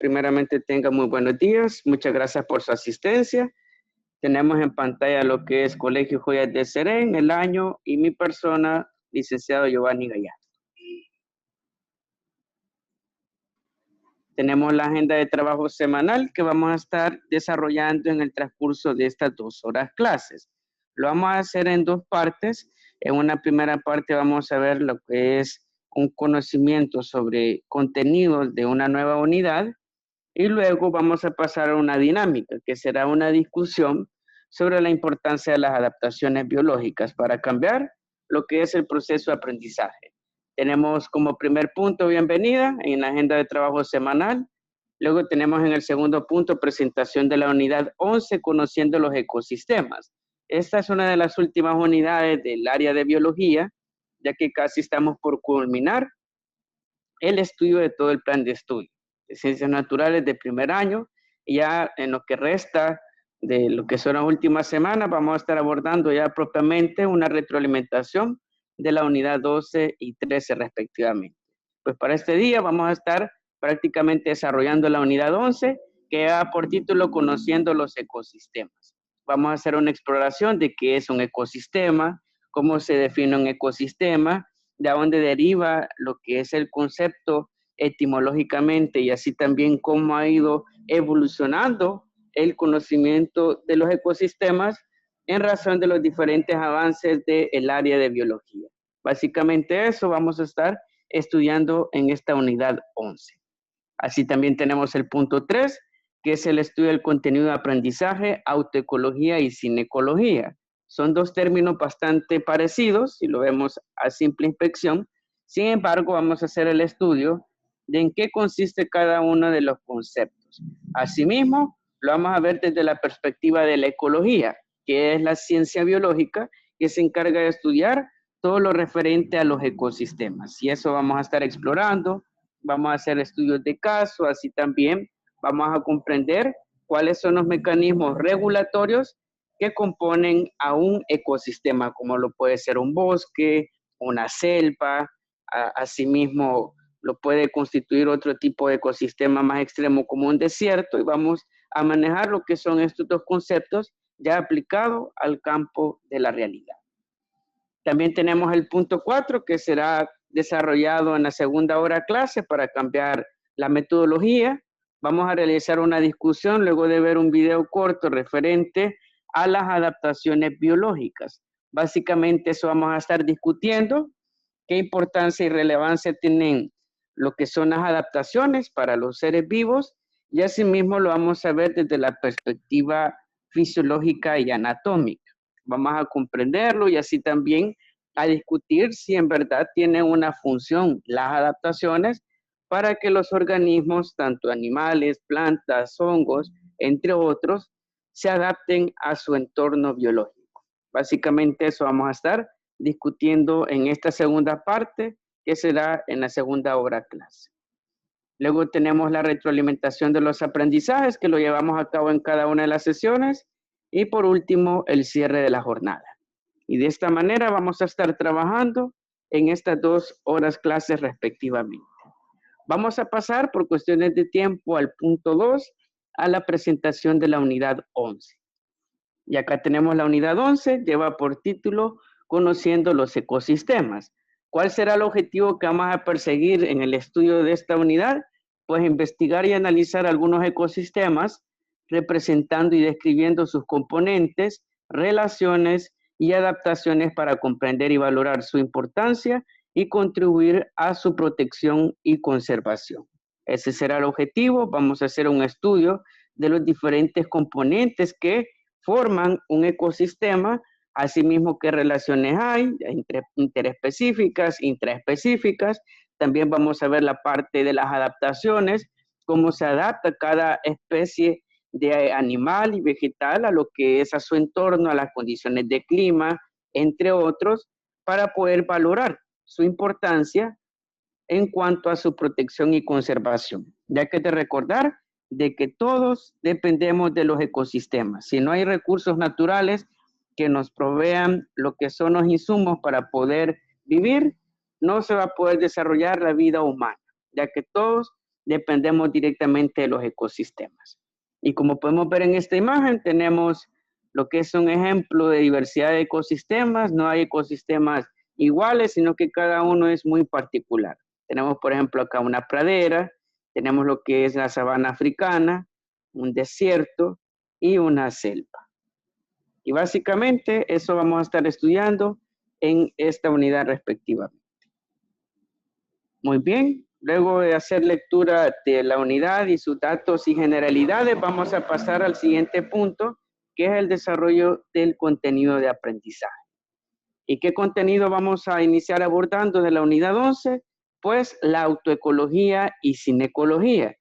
Primeramente tenga muy buenos días. Muchas gracias por su asistencia. Tenemos en pantalla lo que es Colegio Joyas de Serén, el año y mi persona, licenciado Giovanni Gallardo. Tenemos la agenda de trabajo semanal que vamos a estar desarrollando en el transcurso de estas 2 horas clases. Lo vamos a hacer en 2 partes. En una primera parte vamos a ver lo que es un conocimiento sobre contenidos de una nueva unidad y luego vamos a pasar a una dinámica que será una discusión sobre la importancia de las adaptaciones biológicas para cambiar lo que es el proceso de aprendizaje. Tenemos como primer punto bienvenida en la agenda de trabajo semanal. Luego tenemos en el segundo punto presentación de la unidad 11, conociendo los ecosistemas. Esta es una de las últimas unidades del área de biología, ya que casi estamos por culminar el estudio de todo el plan de estudio de ciencias naturales de primer año. Y ya en lo que resta de lo que son las últimas semanas, vamos a estar abordando ya propiamente una retroalimentación de la unidad 12 y 13 respectivamente. Pues para este día vamos a estar prácticamente desarrollando la unidad 11, que da por título Conociendo los ecosistemas. Vamos a hacer una exploración de qué es un ecosistema, cómo se define un ecosistema, de dónde deriva lo que es el concepto etimológicamente y así también cómo ha ido evolucionando el conocimiento de los ecosistemas en razón de los diferentes avances del área de biología. Básicamente eso vamos a estar estudiando en esta unidad 11. Así también tenemos el punto 3, que es el estudio del contenido de aprendizaje, autoecología y cinecología. Son 2 términos bastante parecidos, si lo vemos a simple inspección. Sin embargo, vamos a hacer el estudio de en qué consiste cada uno de los conceptos. Asimismo, lo vamos a ver desde la perspectiva de la ecología, que es la ciencia biológica que se encarga de estudiar todo lo referente a los ecosistemas. Y eso vamos a estar explorando, vamos a hacer estudios de caso, así también vamos a comprender cuáles son los mecanismos regulatorios que componen a un ecosistema, como lo puede ser un bosque, una selva, asimismo lo puede constituir otro tipo de ecosistema más extremo como un desierto, y vamos a manejar lo que son estos 2 conceptos ya aplicados al campo de la realidad. También tenemos el punto 4, que será desarrollado en la segunda hora clase para cambiar la metodología. Vamos a realizar una discusión luego de ver un video corto referente a las adaptaciones biológicas. Básicamente eso vamos a estar discutiendo, qué importancia y relevancia tienen lo que son las adaptaciones para los seres vivos, y asimismo lo vamos a ver desde la perspectiva fisiológica y anatómica. Vamos a comprenderlo y así también a discutir si en verdad tienen una función las adaptaciones para que los organismos, tanto animales, plantas, hongos, entre otros, se adapten a su entorno biológico. Básicamente eso vamos a estar discutiendo en esta segunda parte, que será en la segunda hora clase. Luego tenemos la retroalimentación de los aprendizajes, que lo llevamos a cabo en cada una de las sesiones. Y por último, el cierre de la jornada. Y de esta manera vamos a estar trabajando en estas 2 horas clases respectivamente. Vamos a pasar por cuestiones de tiempo al punto 2, a la presentación de la unidad 11. Y acá tenemos la unidad 11, lleva por título Conociendo los ecosistemas. ¿Cuál será el objetivo que vamos a perseguir en el estudio de esta unidad? Pues investigar y analizar algunos ecosistemas, representando y describiendo sus componentes, relaciones y adaptaciones para comprender y valorar su importancia y contribuir a su protección y conservación. Ese será el objetivo. Vamos a hacer un estudio de los diferentes componentes que forman un ecosistema, asimismo qué relaciones hay, interespecíficas, intraespecíficas. También vamos a ver la parte de las adaptaciones, cómo se adapta cada especie de animal y vegetal a lo que es a su entorno, a las condiciones de clima, entre otros, para poder valorar su importancia en cuanto a su protección y conservación. Ya que de recordar de que todos dependemos de los ecosistemas. Si no hay recursos naturales que nos provean lo que son los insumos para poder vivir, no se va a poder desarrollar la vida humana, ya que todos dependemos directamente de los ecosistemas. Y como podemos ver en esta imagen, tenemos lo que es un ejemplo de diversidad de ecosistemas. No hay ecosistemas iguales, sino que cada uno es muy particular. Tenemos, por ejemplo, acá una pradera, tenemos lo que es la sabana africana, un desierto y una selva. Y básicamente eso vamos a estar estudiando en esta unidad respectivamente. Muy bien, luego de hacer lectura de la unidad y sus datos y generalidades, vamos a pasar al siguiente punto, que es el desarrollo del contenido de aprendizaje. ¿Y qué contenido vamos a iniciar abordando de la unidad 11? Pues la autoecología y cinecología,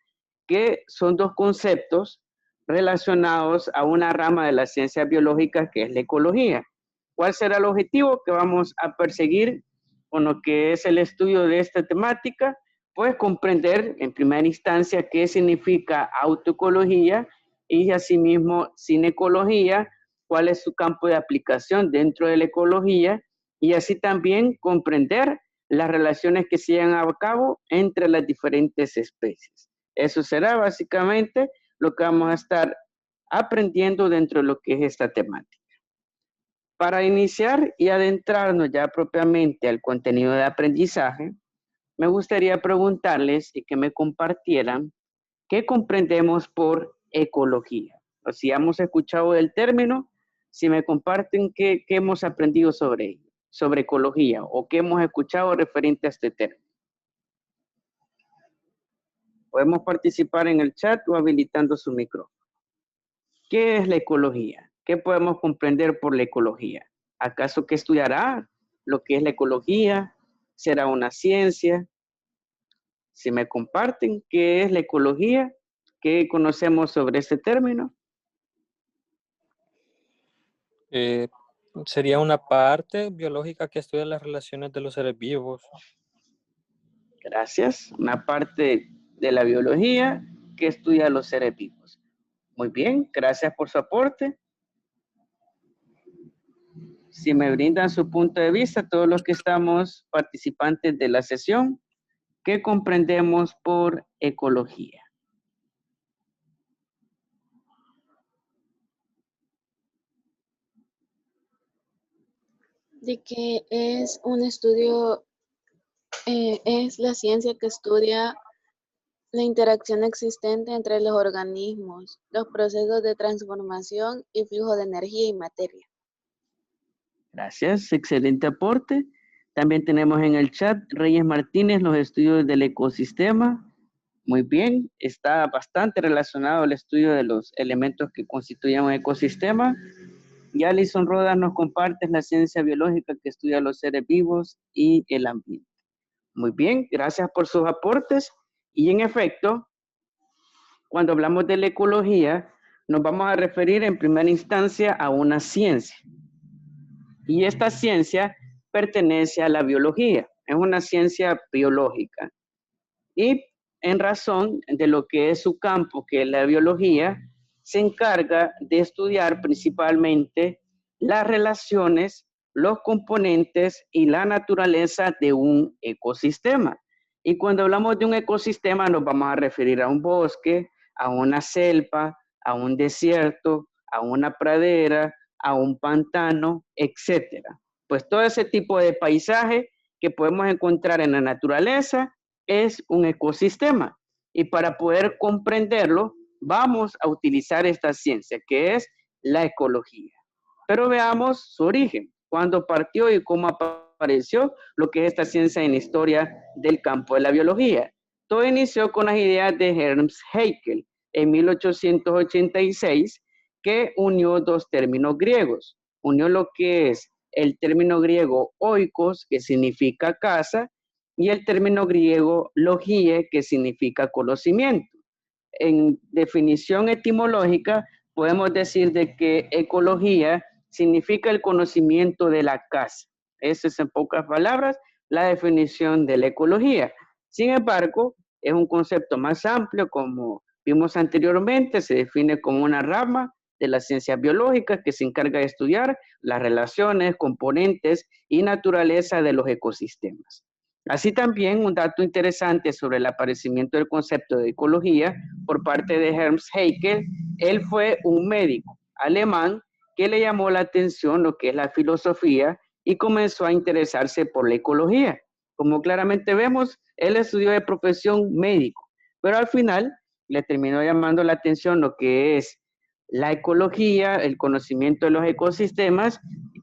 que son dos conceptos relacionados a una rama de las ciencias biológicas que es la ecología. ¿Cuál será el objetivo que vamos a perseguir con lo que es el estudio de esta temática? Pues comprender en primera instancia qué significa autoecología y asimismo cinecología, cuál es su campo de aplicación dentro de la ecología y así también comprender las relaciones que se llevan a cabo entre las diferentes especies. Eso será básicamente lo que vamos a estar aprendiendo dentro de lo que es esta temática. Para iniciar y adentrarnos ya propiamente al contenido de aprendizaje, me gustaría preguntarles y que me compartieran qué comprendemos por ecología. O si hemos escuchado el término, si me comparten qué hemos aprendido sobre ello, sobre ecología, o qué hemos escuchado referente a este término. Podemos participar en el chat o habilitando su micrófono. ¿Qué es la ecología? ¿Qué podemos comprender por la ecología? ¿Acaso qué estudiará lo que es la ecología? ¿Será una ciencia? Si me comparten qué es la ecología, ¿qué conocemos sobre este término? Sería una parte biológica que estudia las relaciones de los seres vivos. Gracias. Una parte de la biología que estudia los seres vivos. Muy bien, gracias por su aporte. Si me brindan su punto de vista, todos los que estamos participantes de la sesión, ¿qué comprendemos por ecología? De que es un estudio, es la ciencia que estudia la interacción existente entre los organismos, los procesos de transformación y flujo de energía y materia. Gracias, excelente aporte. También tenemos en el chat Reyes Martínez, los estudios del ecosistema. Muy bien, está bastante relacionado al estudio de los elementos que constituyen un ecosistema. Y Alison Rodas nos comparte la ciencia biológica que estudia los seres vivos y el ambiente. Muy bien, gracias por sus aportes. Y en efecto, cuando hablamos de la ecología, nos vamos a referir en primera instancia a una ciencia. Y esta ciencia pertenece a la biología, es una ciencia biológica. Y en razón de lo que es su campo, que es la biología, se encarga de estudiar principalmente las relaciones, los componentes y la naturaleza de un ecosistema. Y cuando hablamos de un ecosistema nos vamos a referir a un bosque, a una selva, a un desierto, a una pradera, a un pantano, etcétera. Pues todo ese tipo de paisaje que podemos encontrar en la naturaleza es un ecosistema. Y para poder comprenderlo, vamos a utilizar esta ciencia, que es la ecología. Pero veamos su origen, cuándo partió y cómo apareció lo que es esta ciencia en la historia del campo de la biología. Todo inició con las ideas de Ernst Haeckel en 1886, que unió dos términos griegos. Unió lo que es el término griego oikos, que significa casa, y el término griego logie, que significa conocimiento. En definición etimológica, podemos decir de que ecología significa el conocimiento de la casa. Esa es, en pocas palabras, la definición de la ecología. Sin embargo, es un concepto más amplio, como vimos anteriormente, se define como una rama de las ciencias biológicas que se encarga de estudiar las relaciones, componentes y naturaleza de los ecosistemas. Así también un dato interesante sobre el aparecimiento del concepto de ecología por parte de Ernst Haeckel. Él fue un médico alemán que le llamó la atención lo que es la filosofía y comenzó a interesarse por la ecología. Como claramente vemos, él estudió de profesión médico, pero al final le terminó llamando la atención lo que es la ecología, el conocimiento de los ecosistemas,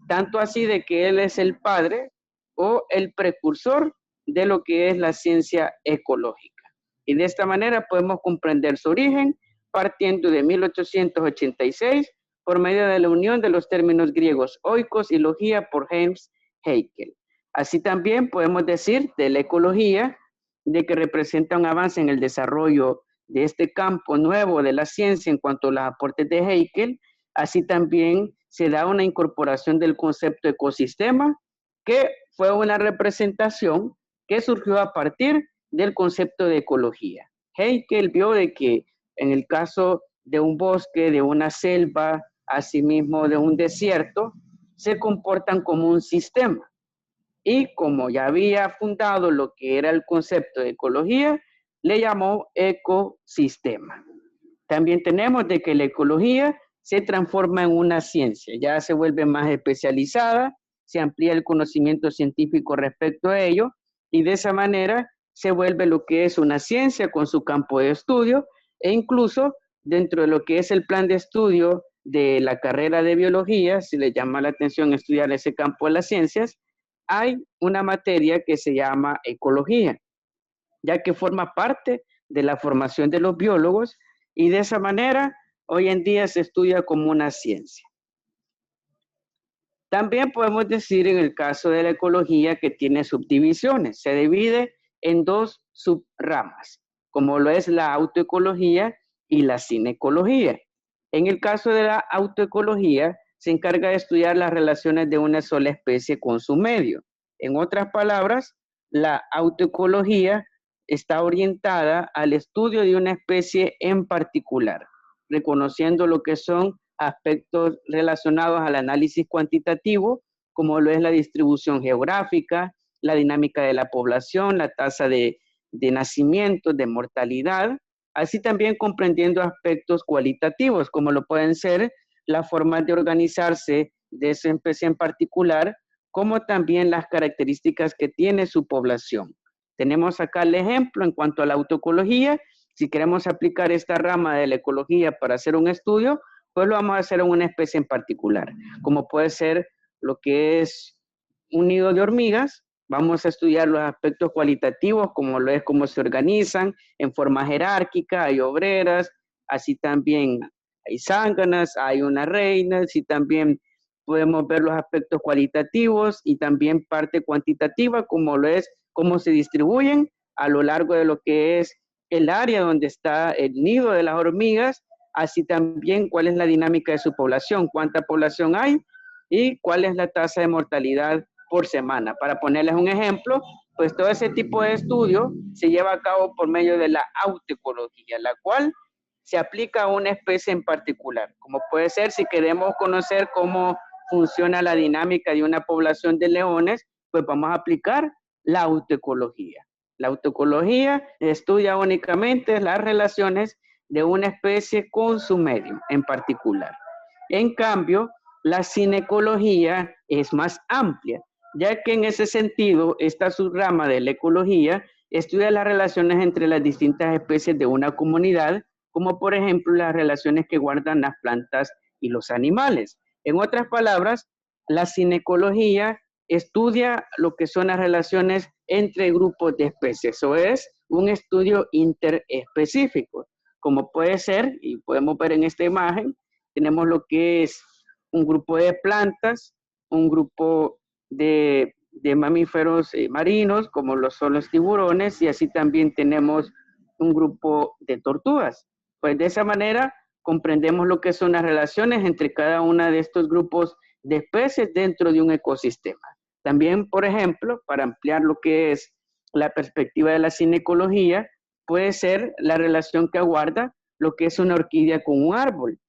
tanto así de que él es el padre o el precursor de lo que es la ciencia ecológica. Y de esta manera podemos comprender su origen partiendo de 1886 por medio de la unión de los términos griegos oikos y logía por Ernst Haeckel. Así también podemos decir de la ecología de que representa un avance en el desarrollo de este campo nuevo de la ciencia en cuanto a los aportes de Haeckel. Así también se da una incorporación del concepto ecosistema, que fue una representación que surgió a partir del concepto de ecología. Haeckel vio de que en el caso de un bosque, de una selva, asimismo de un desierto, se comportan como un sistema. Y como ya había fundado lo que era el concepto de ecología, le llamó ecosistema. También tenemos de que la ecología se transforma en una ciencia, ya se vuelve más especializada, se amplía el conocimiento científico respecto a ello y de esa manera se vuelve lo que es una ciencia con su campo de estudio e incluso dentro de lo que es el plan de estudio de la carrera de biología, si le llama la atención estudiar ese campo de las ciencias, hay una materia que se llama ecología, ya que forma parte de la formación de los biólogos y de esa manera hoy en día se estudia como una ciencia. También podemos decir en el caso de la ecología que tiene subdivisiones, se divide en dos subramas, como lo es la autoecología y la cinecología. En el caso de la autoecología, se encarga de estudiar las relaciones de una sola especie con su medio. En otras palabras, la autoecología está orientada al estudio de una especie en particular, reconociendo lo que son aspectos relacionados al análisis cuantitativo, como lo es la distribución geográfica, la dinámica de la población, la tasa de nacimiento, de mortalidad, así también comprendiendo aspectos cualitativos, como lo pueden ser la forma de organizarse de esa especie en particular, como también las características que tiene su población. Tenemos acá el ejemplo en cuanto a la autoecología. Si queremos aplicar esta rama de la ecología para hacer un estudio, pues lo vamos a hacer en una especie en particular, como puede ser lo que es un nido de hormigas. Vamos a estudiar los aspectos cualitativos, como lo es cómo se organizan en forma jerárquica, hay obreras, así también hay zánganas, hay unas reinas, y también podemos ver los aspectos cualitativos y también parte cuantitativa, como lo es cómo se distribuyen a lo largo de lo que es el área donde está el nido de las hormigas, así también cuál es la dinámica de su población, cuánta población hay y cuál es la tasa de mortalidad por semana. Para ponerles un ejemplo, pues todo ese tipo de estudio se lleva a cabo por medio de la autoecología, la cual se aplica a una especie en particular, como puede ser si queremos conocer cómo funciona la dinámica de una población de leones, pues vamos a aplicar la autoecología. La autoecología estudia únicamente las relaciones de una especie con su medio en particular. En cambio, la cinecología es más amplia, ya que en ese sentido, esta subrama de la ecología estudia las relaciones entre las distintas especies de una comunidad, como por ejemplo las relaciones que guardan las plantas y los animales. En otras palabras, la cinecología estudia lo que son las relaciones entre grupos de especies, eso es un estudio interespecífico, como puede ser, y podemos ver en esta imagen, tenemos lo que es un grupo de plantas, un grupo de mamíferos marinos, como lo son los tiburones, y así también tenemos un grupo de tortugas. Pues de esa manera comprendemos lo que son las relaciones entre cada una de estos grupos de especies dentro de un ecosistema. También, por ejemplo, para ampliar lo que es la perspectiva de la cinecología, puede ser la relación que aguarda lo que es una orquídea con un árbol.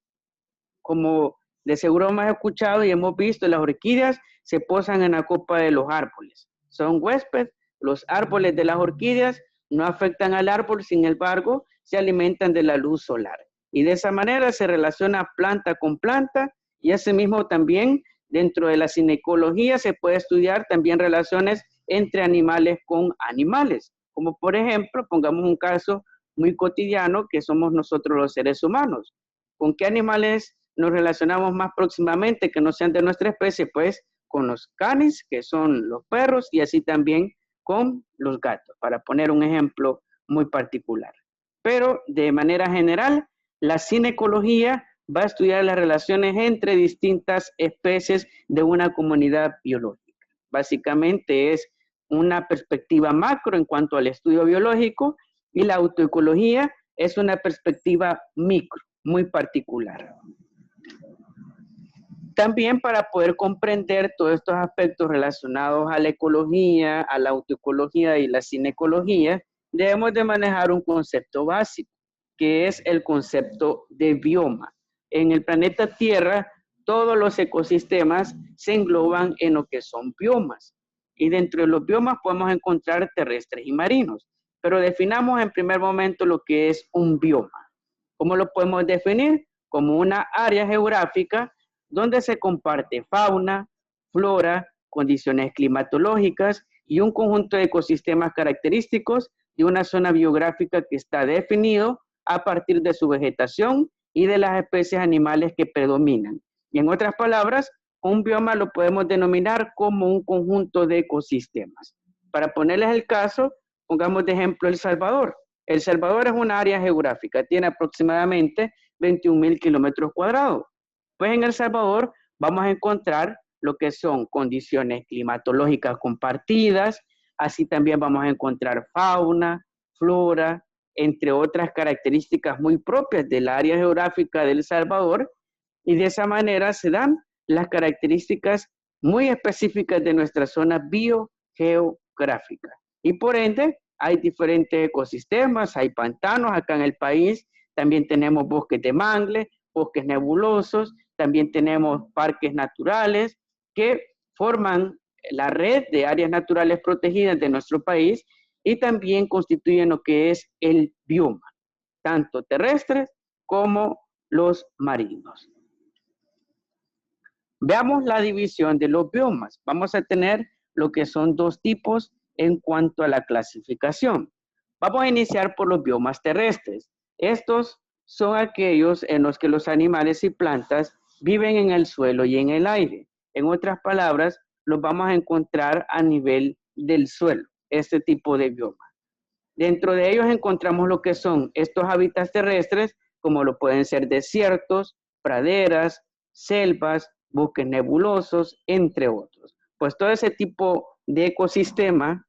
Como de seguro hemos escuchado y hemos visto, las orquídeas se posan en la copa de los árboles. Son huéspedes Los árboles de las orquídeas no afectan al árbol, sin embargo, se alimentan de la luz solar. Y de esa manera se relaciona planta con planta y asimismo también dentro de la cinecología se puede estudiar también relaciones entre animales con animales. Como por ejemplo, pongamos un caso muy cotidiano que somos nosotros los seres humanos. ¿Con qué animales nos relacionamos más próximamente que no sean de nuestra especie? Pues con los canis, que son los perros, y así también con los gatos, para poner un ejemplo muy particular. Pero de manera general, la cinecología va a estudiar las relaciones entre distintas especies de una comunidad biológica. Básicamente es una perspectiva macro en cuanto al estudio biológico y la autoecología es una perspectiva micro, muy particular. También para poder comprender todos estos aspectos relacionados a la ecología, a la autoecología y la cinecología, debemos de manejar un concepto básico, que es el concepto de bioma. En el planeta Tierra, todos los ecosistemas se engloban en lo que son biomas. Y dentro de los biomas podemos encontrar terrestres y marinos. Pero definamos en primer momento lo que es un bioma. ¿Cómo lo podemos definir? Como una área geográfica donde se comparte fauna, flora, condiciones climatológicas y un conjunto de ecosistemas característicos de una zona biográfica que está definido a partir de su vegetación y de las especies animales que predominan. Y en otras palabras, un bioma lo podemos denominar como un conjunto de ecosistemas. Para ponerles el caso, pongamos de ejemplo El Salvador. El Salvador es una área geográfica, tiene aproximadamente 21,000 kilómetros cuadrados. Pues en El Salvador vamos a encontrar lo que son condiciones climatológicas compartidas, así también vamos a encontrar fauna, flora, entre otras características muy propias del área geográfica de El Salvador, y de esa manera se dan las características muy específicas de nuestra zona biogeográfica. Y por ende, hay diferentes ecosistemas, hay pantanos acá en el país, también tenemos bosques de mangle, bosques nebulosos, también tenemos parques naturales que forman la red de áreas naturales protegidas de nuestro país y también constituyen lo que es el bioma, tanto terrestres como los marinos. Veamos la división de los biomas. Vamos a tener lo que son dos tipos en cuanto a la clasificación. Vamos a iniciar por los biomas terrestres. Estos son aquellos en los que los animales y plantas viven en el suelo y en el aire. En otras palabras, los vamos a encontrar a nivel del suelo, este tipo de bioma. Dentro de ellos encontramos lo que son estos hábitats terrestres, como lo pueden ser desiertos, praderas, selvas, bosques nebulosos, entre otros. Pues todo ese tipo de ecosistema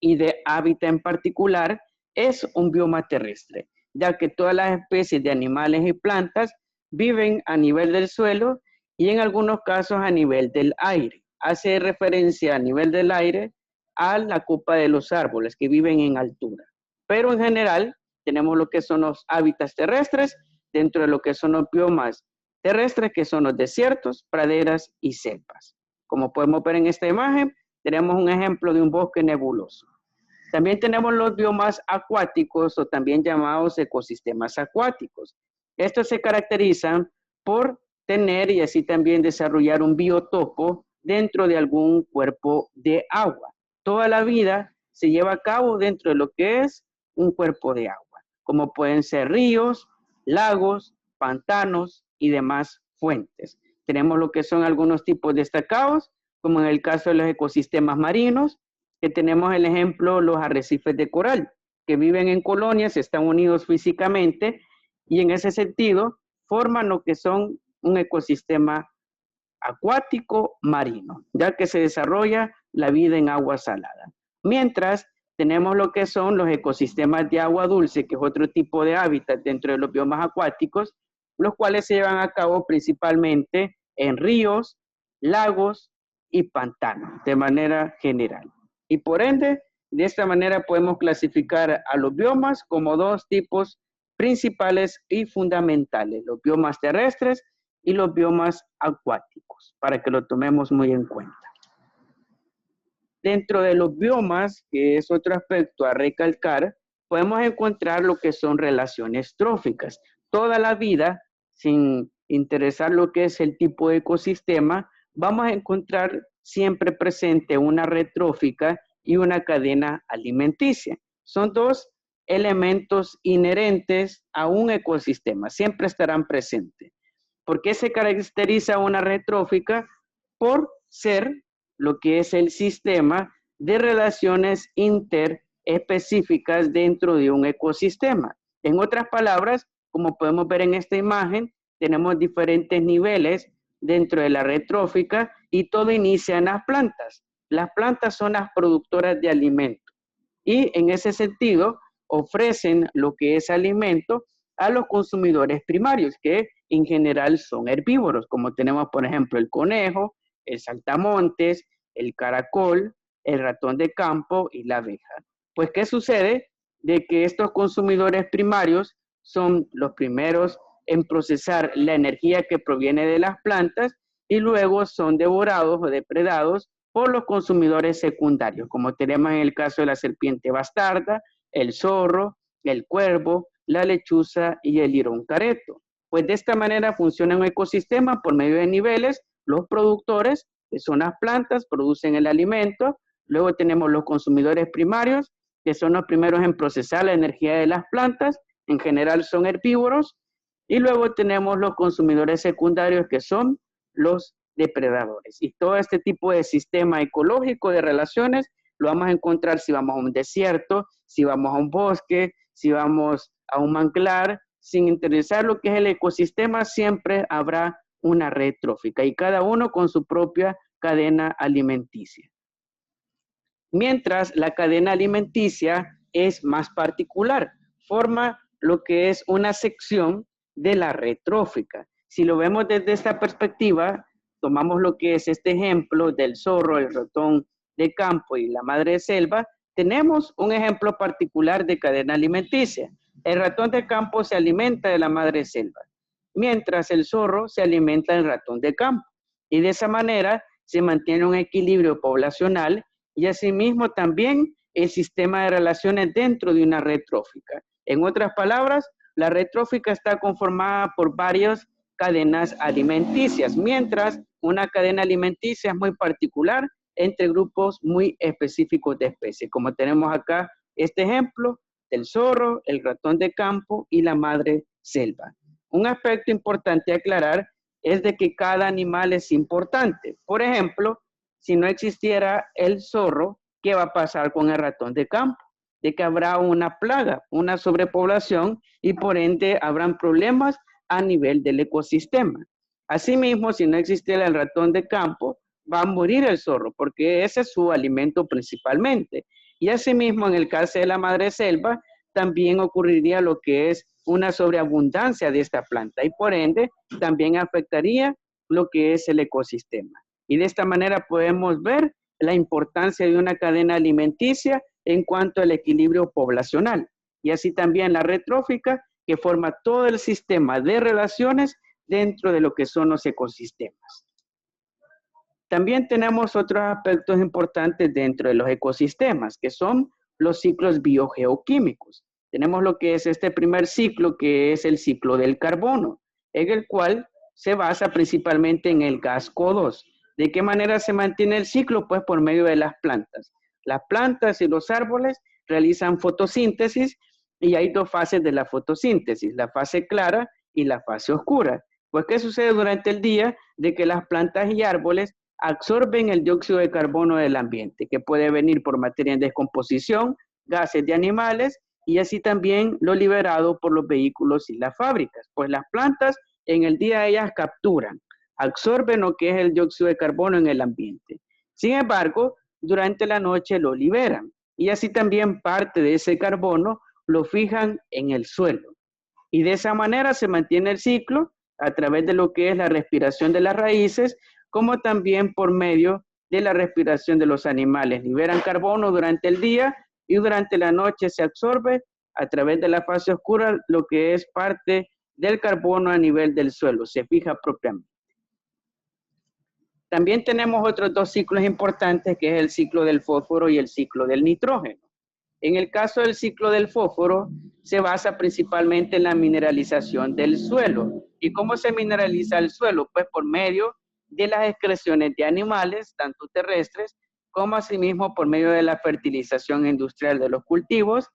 y de hábitat en particular es un bioma terrestre, ya que todas las especies de animales y plantas viven a nivel del suelo y en algunos casos a nivel del aire. Hace referencia a nivel del aire a la copa de los árboles que viven en altura. Pero en general tenemos lo que son los hábitats terrestres dentro de lo que son los biomas terrestres, que son los desiertos, praderas y selvas. Como podemos ver en esta imagen, tenemos un ejemplo de un bosque nebuloso. También tenemos los biomas acuáticos o también llamados ecosistemas acuáticos. Estos se caracterizan por tener y así también desarrollar un biotopo dentro de algún cuerpo de agua. Toda la vida se lleva a cabo dentro de lo que es un cuerpo de agua, como pueden ser ríos, lagos, pantanos y demás fuentes. Tenemos lo que son algunos tipos destacados, como en el caso de los ecosistemas marinos, que tenemos el ejemplo, los arrecifes de coral, que viven en colonias, están unidos físicamente y en ese sentido forman lo que son un ecosistema acuático marino, ya que se desarrolla la vida en agua salada. Mientras tenemos lo que son los ecosistemas de agua dulce, que es otro tipo de hábitat dentro de los biomas acuáticos, los cuales se llevan a cabo principalmente en ríos, lagos y pantanos, de manera general. Y por ende, de esta manera podemos clasificar a los biomas como dos tipos principales y fundamentales, los biomas terrestres y los biomas acuáticos, para que lo tomemos muy en cuenta. dentro de los biomas, que es otro aspecto a recalcar, podemos encontrar lo que son relaciones tróficas. Toda la vida, sin interesar lo que es el tipo de ecosistema, vamos a encontrar siempre presente una red trófica y una cadena alimenticia. Son dos elementos inherentes a un ecosistema, siempre estarán presentes. ¿Por qué se caracteriza una red trófica? Por ser lo que es el sistema de relaciones interespecíficas dentro de un ecosistema. En otras palabras, como podemos ver en esta imagen, tenemos diferentes niveles dentro de la red trófica y todo inicia en las plantas. Las plantas son las productoras de alimento y en ese sentido ofrecen lo que es alimento a los consumidores primarios, que en general son herbívoros, como tenemos por ejemplo el conejo, el saltamontes, el caracol, el ratón de campo y la abeja. Pues, ¿qué sucede? De que estos consumidores primarios son los primeros en procesar la energía que proviene de las plantas y luego son devorados o depredados por los consumidores secundarios, como tenemos en el caso de la serpiente bastarda, el zorro, el cuervo, la lechuza y el lirón careto. Pues de esta manera funciona un ecosistema por medio de niveles. Los productores, que son las plantas, producen el alimento. Luego tenemos los consumidores primarios, que son los primeros en procesar la energía de las plantas. En general son herbívoros. Y luego tenemos los consumidores secundarios, que son los depredadores. Y todo este tipo de sistema ecológico de relaciones lo vamos a encontrar si vamos a un desierto, si vamos a un bosque, si vamos a un manglar. Sin interesar lo que es el ecosistema, siempre habrá una red trófica y cada uno con su propia cadena alimenticia. Mientras la cadena alimenticia es más particular, forma lo que es una sección de la red trófica. Si lo vemos desde esta perspectiva, tomamos lo que es este ejemplo del zorro, el ratón de campo y la madre selva, tenemos un ejemplo particular de cadena alimenticia. El ratón de campo se alimenta de la madre selva, mientras el zorro se alimenta del ratón de campo. Y de esa manera se mantiene un equilibrio poblacional y asimismo también el sistema de relaciones dentro de una red trófica. En otras palabras, la red trófica está conformada por varias cadenas alimenticias, mientras una cadena alimenticia es muy particular entre grupos muy específicos de especies, como tenemos acá este ejemplo del zorro, el ratón de campo y la madre selva. Un aspecto importante a aclarar es de que cada animal es importante. Por ejemplo, si no existiera el zorro, ¿qué va a pasar con el ratón de campo? De que habrá una plaga, una sobrepoblación y por ende habrán problemas a nivel del ecosistema. Asimismo, si no existiera el ratón de campo, va a morir el zorro porque ese es su alimento principalmente. Y asimismo, en el caso de la madre selva, también ocurriría lo que es una sobreabundancia de esta planta y por ende también afectaría lo que es el ecosistema. Y de esta manera podemos ver la importancia de una cadena alimenticia en cuanto al equilibrio poblacional. Y así también la red trófica que forma todo el sistema de relaciones dentro de lo que son los ecosistemas. También tenemos otros aspectos importantes dentro de los ecosistemas, que son los ciclos biogeoquímicos. Tenemos lo que es este primer ciclo, que es el ciclo del carbono, en el cual se basa principalmente en el gas CO2. ¿De qué manera se mantiene el ciclo? Pues por medio de las plantas. Las plantas y los árboles realizan fotosíntesis y hay dos fases de la fotosíntesis, la fase clara y la fase oscura. Pues, ¿qué sucede durante el día? De que las plantas y árboles absorben el dióxido de carbono del ambiente, que puede venir por materia en descomposición, gases de animales, y así también lo liberado por los vehículos y las fábricas. Pues las plantas en el día ellas capturan, absorben lo que es el dióxido de carbono en el ambiente. Sin embargo, durante la noche lo liberan, y así también parte de ese carbono lo fijan en el suelo. Y de esa manera se mantiene el ciclo a través de lo que es la respiración de las raíces, como también por medio de la respiración de los animales. Liberan carbono durante el día y durante la noche se absorbe a través de la fase oscura lo que es parte del carbono a nivel del suelo, se fija propiamente. También tenemos otros dos ciclos importantes, que es el ciclo del fósforo y el ciclo del nitrógeno. En el caso del ciclo del fósforo, se basa principalmente en la mineralización del suelo. ¿Y cómo se mineraliza el suelo? Pues por medio de las excreciones de animales, tanto terrestres, como asimismo por medio de la fertilización industrial de los cultivos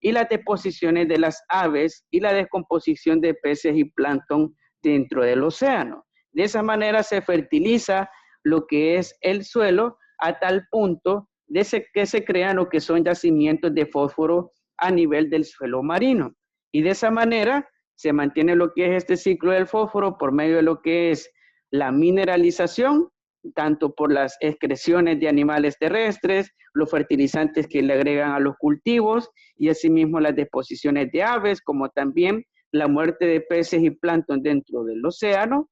y las deposiciones de las aves y la descomposición de peces y plancton dentro del océano. De esa manera se fertiliza lo que es el suelo a tal punto de que se crean lo que son yacimientos de fósforo a nivel del suelo marino. Y de esa manera se mantiene lo que es este ciclo del fósforo por medio de lo que es la mineralización, tanto por las excreciones de animales terrestres, los fertilizantes que le agregan a los cultivos y asimismo las deposiciones de aves, como también la muerte de peces y plancton dentro del océano,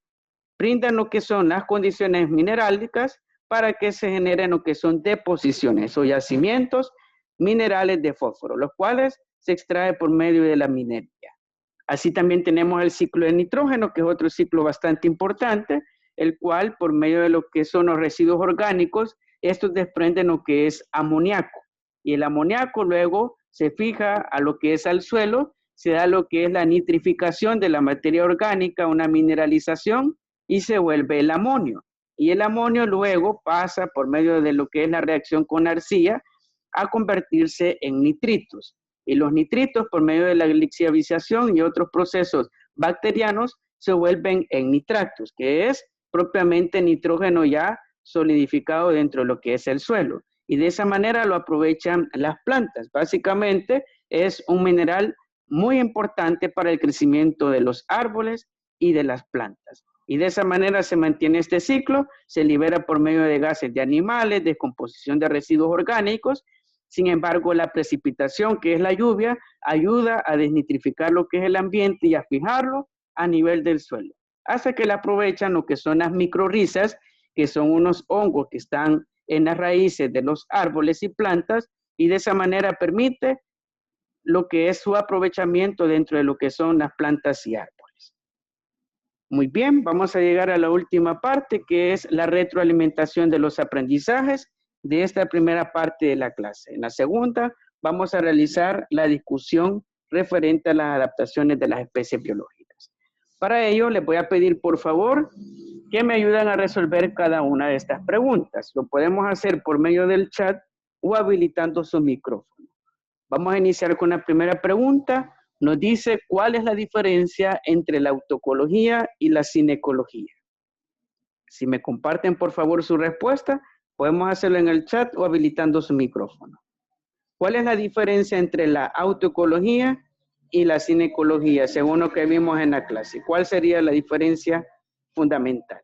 brindan lo que son las condiciones minerálicas para que se generen lo que son deposiciones o yacimientos minerales de fósforo, los cuales se extrae por medio de la minería. Así también tenemos el ciclo de nitrógeno, que es otro ciclo bastante importante, el cual por medio de lo que son los residuos orgánicos, estos desprenden lo que es amoníaco. Y el amoníaco luego se fija a lo que es al suelo, se da lo que es la nitrificación de la materia orgánica, una mineralización, y se vuelve el amonio. Y el amonio luego pasa por medio de lo que es la reacción con arcilla a convertirse en nitritos. Y los nitritos por medio de la lixiviación y otros procesos bacterianos se vuelven en nitratos, que es propiamente nitrógeno ya solidificado dentro de lo que es el suelo. Y de esa manera lo aprovechan las plantas. Básicamente es un mineral muy importante para el crecimiento de los árboles y de las plantas. Y de esa manera se mantiene este ciclo, se libera por medio de gases de animales, descomposición de residuos orgánicos. Sin embargo, la precipitación, que es la lluvia, ayuda a desnitrificar lo que es el ambiente y a fijarlo a nivel del suelo. Hasta que le aprovechan lo que son las micorrizas, que son unos hongos que están en las raíces de los árboles y plantas, y de esa manera permite lo que es su aprovechamiento dentro de lo que son las plantas y árboles. Muy bien, vamos a llegar a la última parte, que es la retroalimentación de los aprendizajes de esta primera parte de la clase. En la segunda, vamos a realizar la discusión referente a las adaptaciones de las especies biológicas. Para ello, les voy a pedir, por favor, que me ayuden a resolver cada una de estas preguntas. Lo podemos hacer por medio del chat o habilitando su micrófono. Vamos a iniciar con la primera pregunta. Nos dice cuál es la diferencia entre la autoecología y la cinecología. Si me comparten, por favor, su respuesta, podemos hacerlo en el chat o habilitando su micrófono. ¿Cuál es la diferencia entre la autoecología y la cinecología, según lo que vimos en la clase? ¿Cuál sería la diferencia fundamental?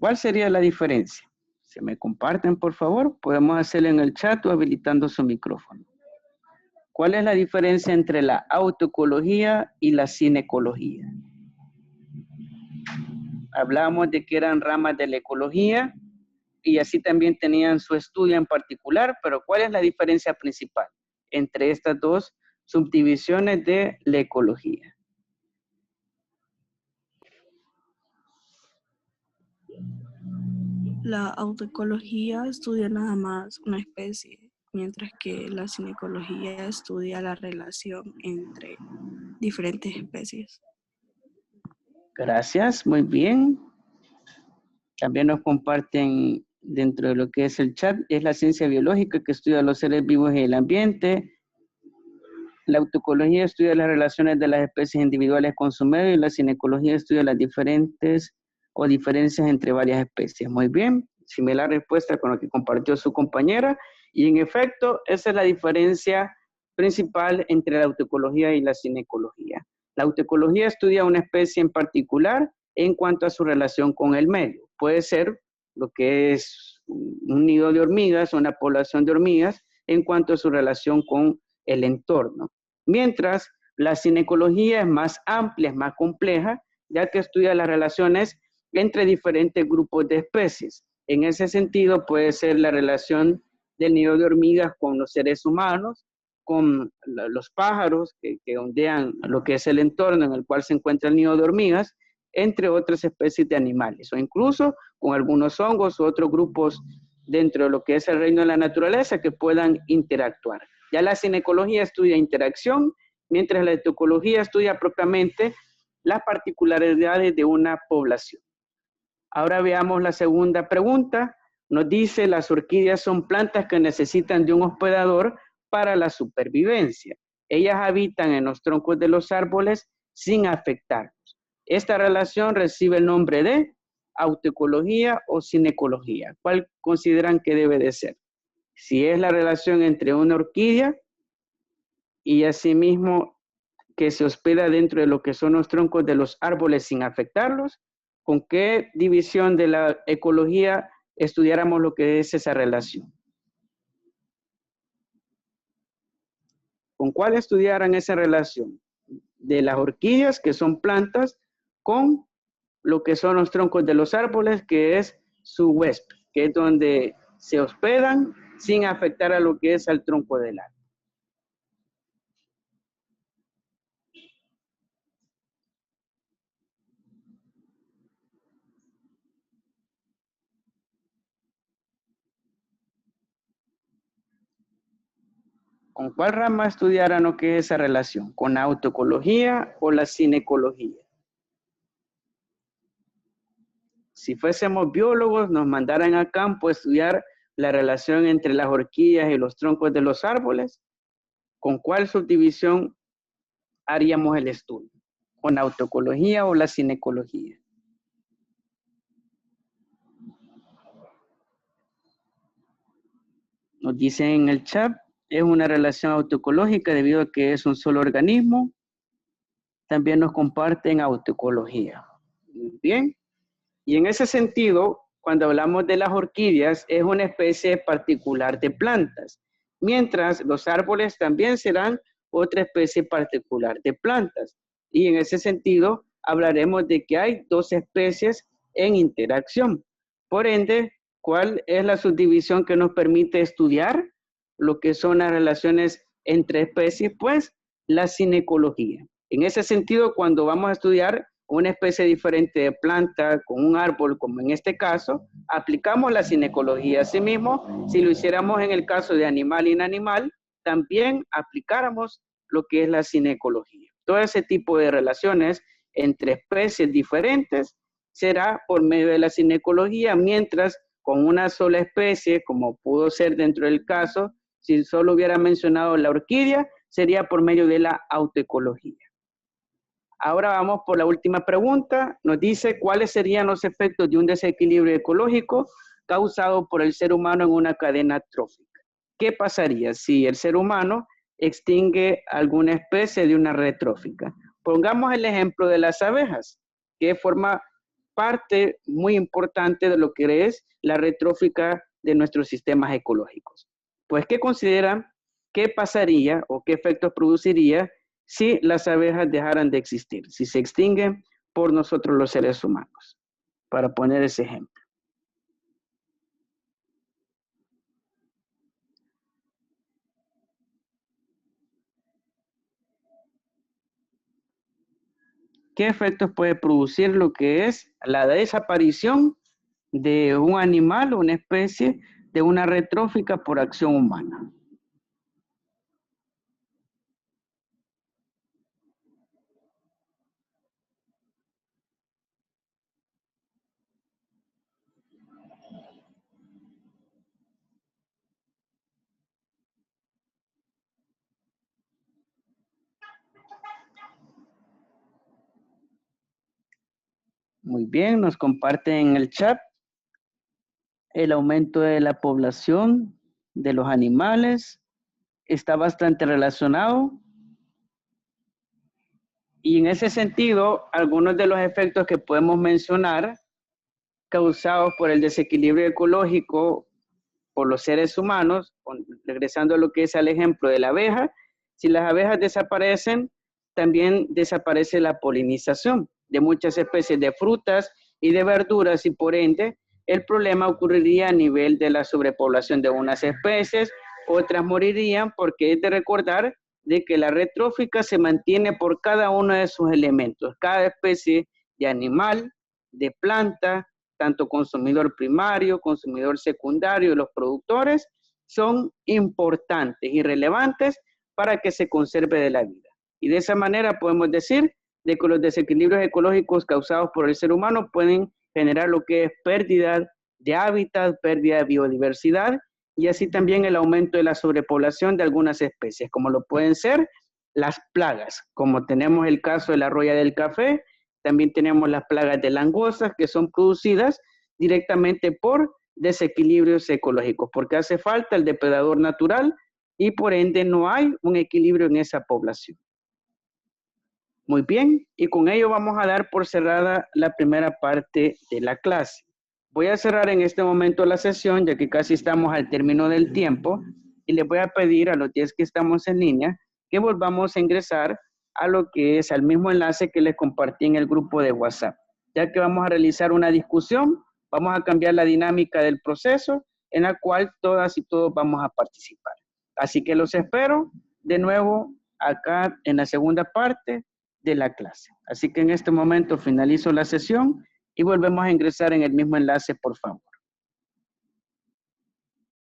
¿Cuál sería la diferencia? Si me comparten, por favor, podemos hacerlo en el chat o habilitando su micrófono. ¿Cuál es la diferencia entre la autoecología y la cinecología? Hablamos de que eran ramas de la ecología y así también tenían su estudio en particular, pero ¿cuál es la diferencia principal entre estas dos subdivisiones de la ecología? La autoecología estudia nada más una especie, mientras que la cinecología estudia la relación entre diferentes especies. Gracias, muy bien. También nos comparten dentro de lo que es el chat, es la ciencia biológica que estudia los seres vivos y el ambiente. La autoecología estudia las relaciones de las especies individuales con su medio y la cinecología estudia las diferencias entre varias especies. Muy bien, similar respuesta con lo que compartió su compañera. Y en efecto, esa es la diferencia principal entre la autoecología y la cinecología. La autoecología estudia una especie en particular en cuanto a su relación con el medio. Puede ser lo que es un nido de hormigas, una población de hormigas, en cuanto a su relación con el entorno. Mientras la cinecología es más amplia, es más compleja, ya que estudia las relaciones entre diferentes grupos de especies. En ese sentido puede ser la relación del nido de hormigas con los seres humanos, con los pájaros que ondean lo que es el entorno en el cual se encuentra el nido de hormigas, entre otras especies de animales, o incluso con algunos hongos u otros grupos dentro de lo que es el reino de la naturaleza que puedan interactuar. Ya la cinecología estudia interacción, mientras la etocología estudia propiamente las particularidades de una población. Ahora veamos la segunda pregunta. Nos dice, las orquídeas son plantas que necesitan de un hospedador para la supervivencia. Ellas habitan en los troncos de los árboles sin afectarlos. Esta relación recibe el nombre de autoecología o cinecología. ¿Cuál consideran que debe de ser? Si es la relación entre una orquídea y asimismo que se hospeda dentro de lo que son los troncos de los árboles sin afectarlos, ¿con qué división de la ecología estudiáramos lo que es esa relación? ¿Con cuál estudiaran esa relación? De las orquídeas, que son plantas, con lo que son los troncos de los árboles, que es su huésped, que es donde se hospedan sin afectar a lo que es al tronco del árbol. ¿Con cuál rama estudiaran lo que es esa relación? ¿Con la autoecología o la cinecología? Si fuésemos biólogos, nos mandaran a campo a estudiar la relación entre las orquídeas y los troncos de los árboles, ¿con cuál subdivisión haríamos el estudio? ¿Con la autoecología o la cinecología? Nos dicen en el chat, es una relación autoecológica debido a que es un solo organismo. También nos comparten autoecología. Bien. Y en ese sentido, cuando hablamos de las orquídeas, es una especie particular de plantas, mientras los árboles también serán otra especie particular de plantas. Y en ese sentido, hablaremos de que hay dos especies en interacción. Por ende, ¿cuál es la subdivisión que nos permite estudiar lo que son las relaciones entre especies? Pues la cinecología. En ese sentido, cuando vamos a estudiar una especie diferente de planta con un árbol, como en este caso, aplicamos la cinecología. Asimismo, si lo hiciéramos en el caso de animal inanimal, también aplicáramos lo que es la cinecología. Todo ese tipo de relaciones entre especies diferentes será por medio de la cinecología, mientras con una sola especie, como pudo ser dentro del caso, si solo hubiera mencionado la orquídea, sería por medio de la autoecología. Ahora vamos por la última pregunta. Nos dice, ¿cuáles serían los efectos de un desequilibrio ecológico causado por el ser humano en una cadena trófica? ¿Qué pasaría si el ser humano extingue alguna especie de una red trófica? Pongamos el ejemplo de las abejas, que forma parte muy importante de lo que es la red trófica de nuestros sistemas ecológicos. Pues, ¿qué consideran? ¿Qué pasaría o qué efectos produciría si las abejas dejaran de existir, si se extinguen por nosotros los seres humanos? Para poner ese ejemplo. ¿Qué efectos puede producir lo que es la desaparición de un animal o una especie de una red trófica por acción humana? Muy bien, nos comparten en el chat el aumento de la población de los animales está bastante relacionado. Y en ese sentido, algunos de los efectos que podemos mencionar causados por el desequilibrio ecológico por los seres humanos, regresando a lo que es el ejemplo de la abeja, si las abejas desaparecen, también desaparece la polinización. de muchas especies de frutas y de verduras y por ende el problema ocurriría a nivel de la sobrepoblación de unas especies, otras morirían porque es de recordar de que la red trófica se mantiene por cada uno de sus elementos, cada especie de animal, de planta, tanto consumidor primario, consumidor secundario, los productores, son importantes y relevantes para que se conserve de la vida. Y de esa manera podemos decir de que los desequilibrios ecológicos causados por el ser humano pueden generar lo que es pérdida de hábitat, pérdida de biodiversidad y así también el aumento de la sobrepoblación de algunas especies, como lo pueden ser las plagas, como tenemos el caso de la roya del café, también tenemos las plagas de langostas que son producidas directamente por desequilibrios ecológicos, porque hace falta el depredador natural y por ende no hay un equilibrio en esa población. Muy bien, y con ello vamos a dar por cerrada la primera parte de la clase. Voy a cerrar en este momento la sesión, ya que casi estamos al término del tiempo, y les voy a pedir a los 10 que estamos en línea que volvamos a ingresar a lo que es al mismo enlace que les compartí en el grupo de WhatsApp, ya que vamos a realizar una discusión, vamos a cambiar la dinámica del proceso en la cual todas y todos vamos a participar. Así que los espero de nuevo acá en la segunda parte de la clase. Así que en este momento finalizo la sesión y volvemos a ingresar en el mismo enlace, por favor.